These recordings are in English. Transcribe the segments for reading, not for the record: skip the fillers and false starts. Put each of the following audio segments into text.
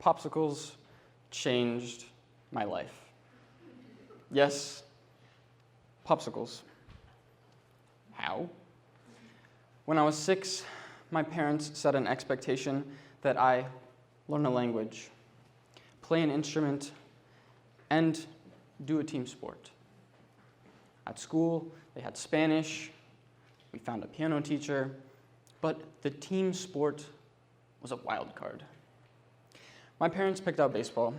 Popsicles changed my life. Yes, popsicles. How? When I was 6, my parents set an expectation that I learn a language, play an instrument, and do a team sport. At school, they had Spanish, we found a piano teacher, but the team sport was a wild card. My parents picked out baseball,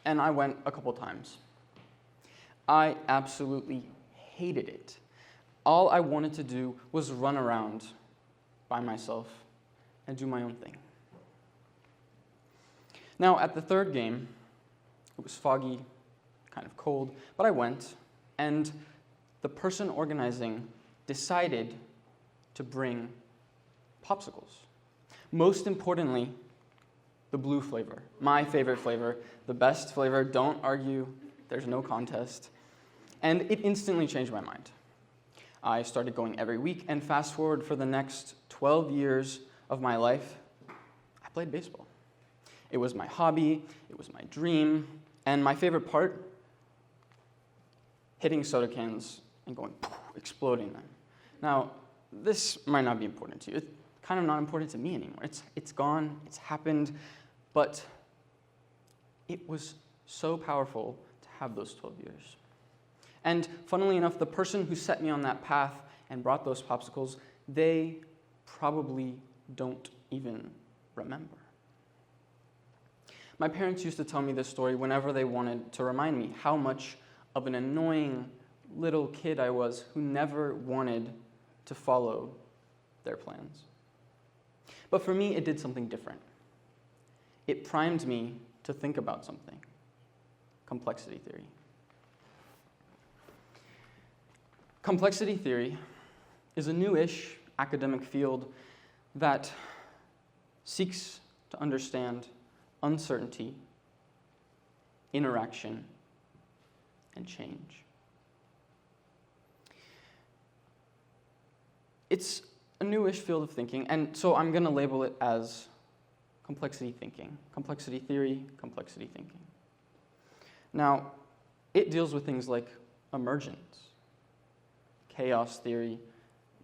and I went a couple times. I absolutely hated it. All I wanted to do was run around by myself and do my own thing. Now, at the third game, it was foggy, kind of cold, but I went, and the person organizing decided to bring popsicles. Most importantly, the blue flavor, my favorite flavor, the best flavor, don't argue, there's no contest. And it instantly changed my mind. I started going every week, and fast forward for the next 12 years of my life, I played baseball. It was my hobby, it was my dream, and my favorite part, hitting soda cans and going, exploding them. Now, this might not be important to you. It's kind of not important to me anymore. It's gone, it's happened, but it was so powerful to have those 12 years. And funnily enough, the person who set me on that path and brought those popsicles, they probably don't even remember. My parents used to tell me this story whenever they wanted to remind me how much of an annoying little kid I was who never wanted to follow their plans. But for me, it did something different. It primed me to think about something: complexity theory. Complexity theory is a new-ish academic field that seeks to understand uncertainty, interaction, and change. It's a newish field of thinking, and so I'm going to label it as complexity thinking, complexity theory, complexity thinking. Now, it deals with things like emergence, chaos theory,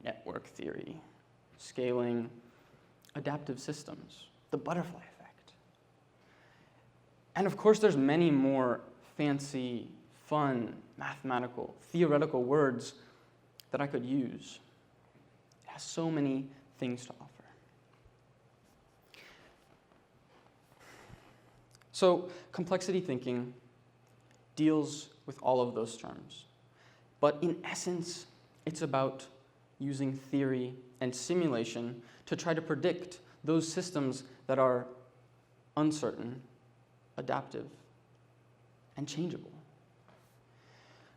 network theory, scaling, adaptive systems, the butterfly effect. And of course, there's many more fancy, fun, mathematical, theoretical words that I could use. It has so many things to offer. So, complexity thinking deals with all of those terms. But in essence, it's about using theory and simulation to try to predict those systems that are uncertain, adaptive, and changeable.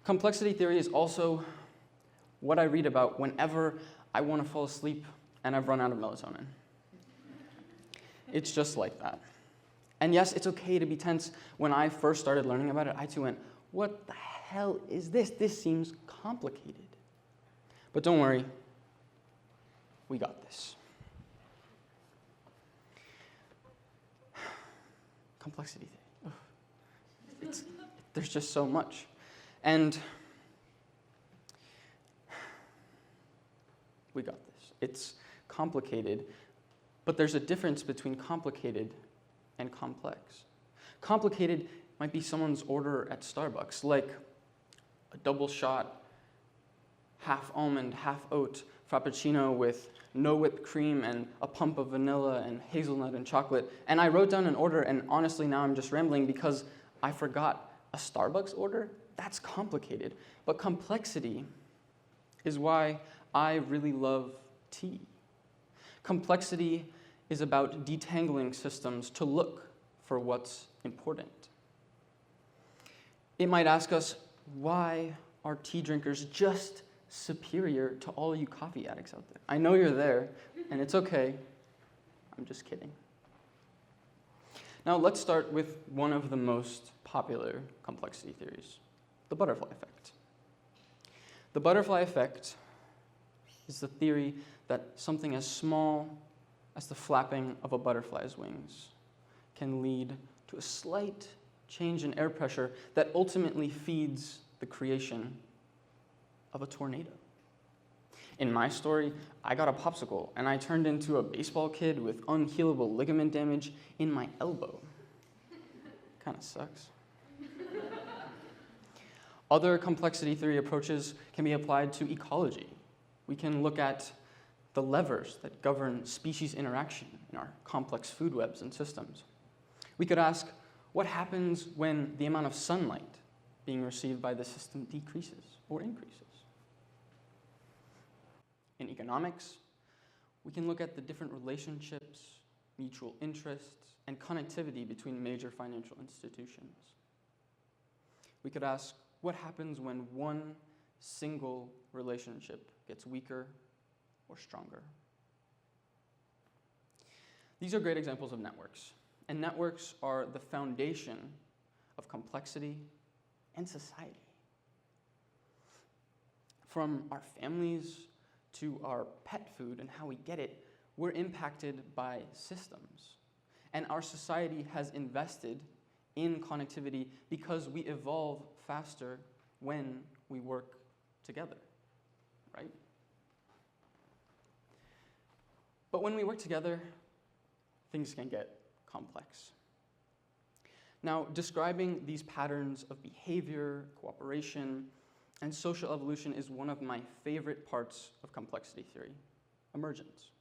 Complexity theory is also what I read about whenever I want to fall asleep and I've run out of melatonin. It's just like that. And yes, it's okay to be tense. When I first started learning about it, I too went, what the hell is this? This seems complicated. But don't worry, we got this. Complexity theory. There's just so much. And we got this. It's complicated, but there's a difference between complicated and complex. Complicated might be someone's order at Starbucks, like a double shot, half almond, half oat frappuccino with no whipped cream and a pump of vanilla and hazelnut and chocolate. And I wrote down an order, and honestly now I'm just rambling because I forgot a Starbucks order. That's complicated. But complexity is why I really love tea. Complexity is about detangling systems to look for what's important. It might ask us, why are tea drinkers just superior to all you coffee addicts out there? I know you're there, and it's okay. I'm just kidding. Now let's start with one of the most popular complexity theories, the butterfly effect. The butterfly effect is the theory that something as small as the flapping of a butterfly's wings can lead to a slight change in air pressure that ultimately feeds the creation of a tornado. In my story, I got a popsicle and I turned into a baseball kid with unhealable ligament damage in my elbow. Kind of sucks. Other complexity theory approaches can be applied to ecology. We can look at the levers that govern species interaction in our complex food webs and systems. We could ask, what happens when the amount of sunlight being received by the system decreases or increases? In economics, we can look at the different relationships, mutual interests, and connectivity between major financial institutions. We could ask, what happens when one single relationship gets weaker or stronger? These are great examples of networks, and networks are the foundation of complexity and society. From our families to our pet food and how we get it, we're impacted by systems. And our society has invested in connectivity because we evolve faster when we work together, right? But when we work together, things can get complex. Now, describing these patterns of behavior, cooperation, and social evolution is one of my favorite parts of complexity theory, emergence.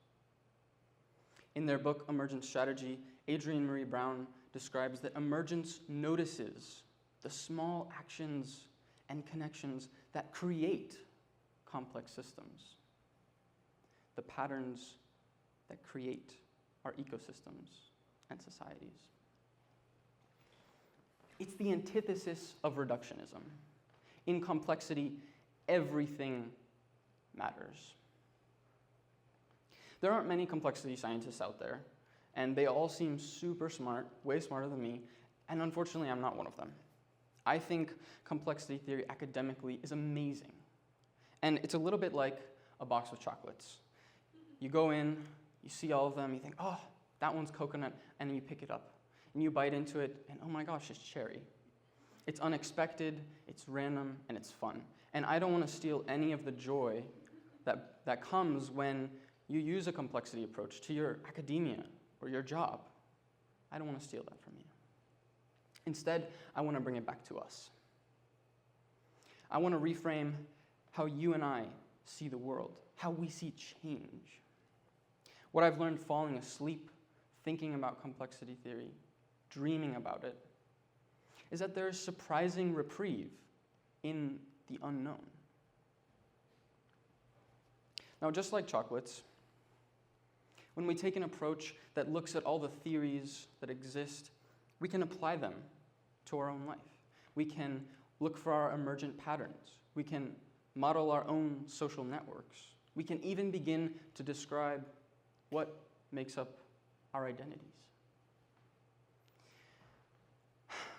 In their book, Emergent Strategy, Adrienne Marie Brown describes that emergence notices the small actions and connections that create complex systems, the patterns that create our ecosystems and societies. It's the antithesis of reductionism. In complexity, everything matters. There aren't many complexity scientists out there, and they all seem super smart, way smarter than me, and unfortunately, I'm not one of them. I think complexity theory academically is amazing. And it's a little bit like a box of chocolates. You go in, you see all of them, you think, oh, that one's coconut, and then you pick it up. And you bite into it, and oh my gosh, it's cherry. It's unexpected, it's random, and it's fun. And I don't want to steal any of the joy that comes when you use a complexity approach to your academia or your job. I don't want to steal that from you. Instead, I want to bring it back to us. I want to reframe how you and I see the world, how we see change. What I've learned falling asleep, thinking about complexity theory, dreaming about it, is that there is surprising reprieve in the unknown. Now, just like chocolates, when we take an approach that looks at all the theories that exist, we can apply them to our own life. We can look for our emergent patterns. We can model our own social networks. We can even begin to describe what makes up our identities.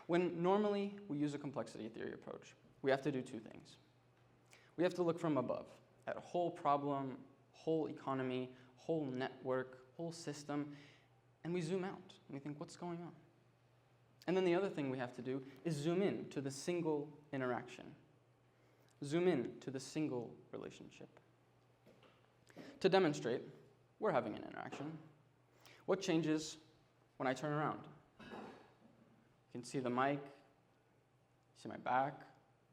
When normally we use a complexity theory approach, we have to do two things. We have to look from above at a whole problem, whole economy, whole network, whole system, and we zoom out and we think, what's going on? And then the other thing we have to do is zoom in to the single interaction. Zoom in to the single relationship. To demonstrate, we're having an interaction. What changes when I turn around? You can see the mic, see my back.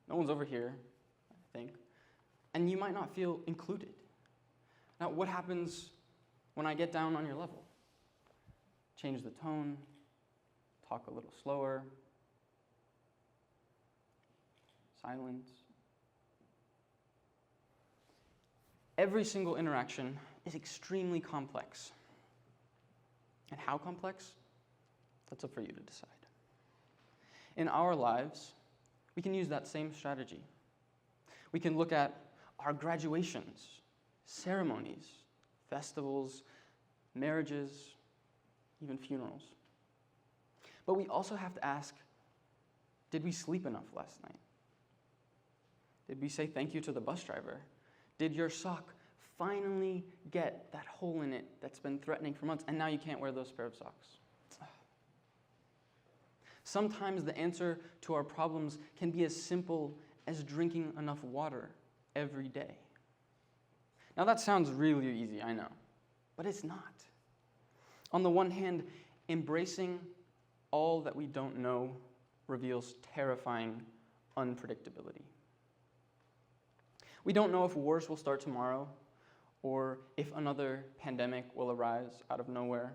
No one's over here, I think. And you might not feel included. Now, what happens when I get down on your level? Change the tone, talk a little slower, silence. Every single interaction is extremely complex. And how complex? That's up for you to decide. In our lives, we can use that same strategy. We can look at our graduations, ceremonies, festivals, marriages, even funerals. But we also have to ask, did we sleep enough last night? Did we say thank you to the bus driver? Did your sock finally get that hole in it that's been threatening for months, and now you can't wear those pair of socks? Sometimes the answer to our problems can be as simple as drinking enough water every day. Now that sounds really easy, I know, but it's not. On the one hand, embracing all that we don't know reveals terrifying unpredictability. We don't know if wars will start tomorrow or if another pandemic will arise out of nowhere.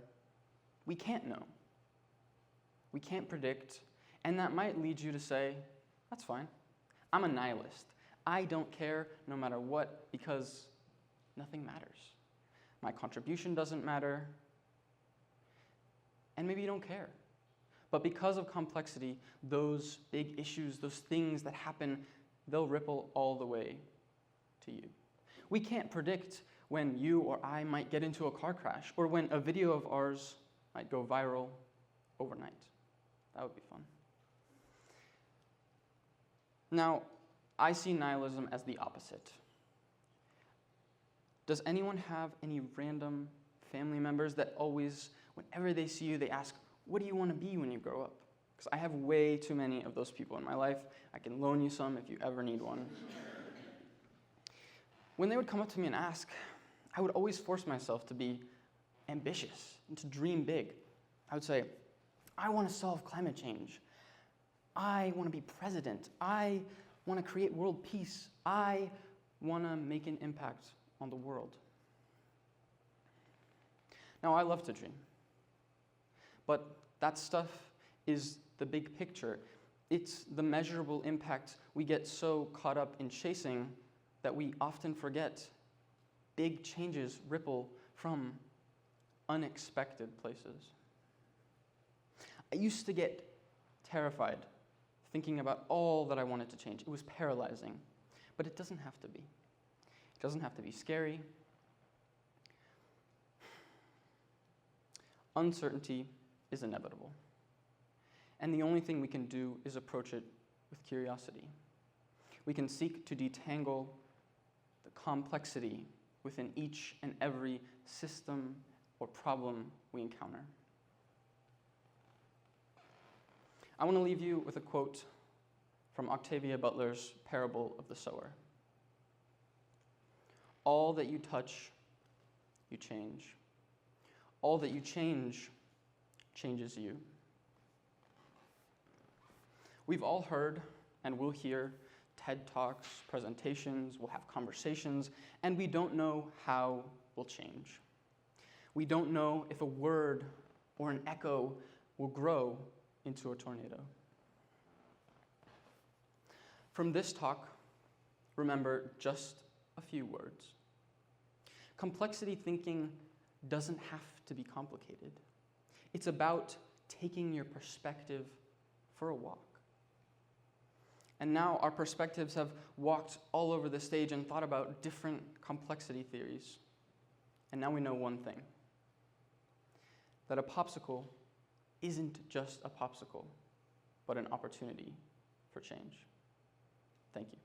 We can't know. We can't predict, and that might lead you to say, that's fine. I'm a nihilist. I don't care no matter what because nothing matters. My contribution doesn't matter, and maybe you don't care. But because of complexity, those big issues, those things that happen, they'll ripple all the way to you. We can't predict when you or I might get into a car crash or when a video of ours might go viral overnight. That would be fun. Now, I see nihilism as the opposite. Does anyone have any random family members that always, whenever they see you, they ask, what do you want to be when you grow up? Because I have way too many of those people in my life. I can loan you some if you ever need one. When they would come up to me and ask, I would always force myself to be ambitious and to dream big. I would say, I want to solve climate change. I want to be president. I want to create world peace. I want to make an impact on the world. Now, I love to dream. But that stuff is the big picture. It's the measurable impact we get so caught up in chasing that we often forget big changes ripple from unexpected places. I used to get terrified thinking about all that I wanted to change. It was paralyzing, but it doesn't have to be. It doesn't have to be scary. Uncertainty is inevitable, and the only thing we can do is approach it with curiosity. We can seek to detangle the complexity within each and every system or problem we encounter. I want to leave you with a quote from Octavia Butler's Parable of the Sower. All that you touch, you change. All that you change, changes you. We've all heard and will hear TED Talks, presentations, we'll have conversations, and we don't know how we'll change. We don't know if a word or an echo will grow into a tornado. From this talk, remember just a few words. Complexity thinking doesn't have to be complicated. It's about taking your perspective for a walk. And now our perspectives have walked all over the stage and thought about different complexity theories. And now we know one thing, that a popsicle isn't just a popsicle, but an opportunity for change. Thank you.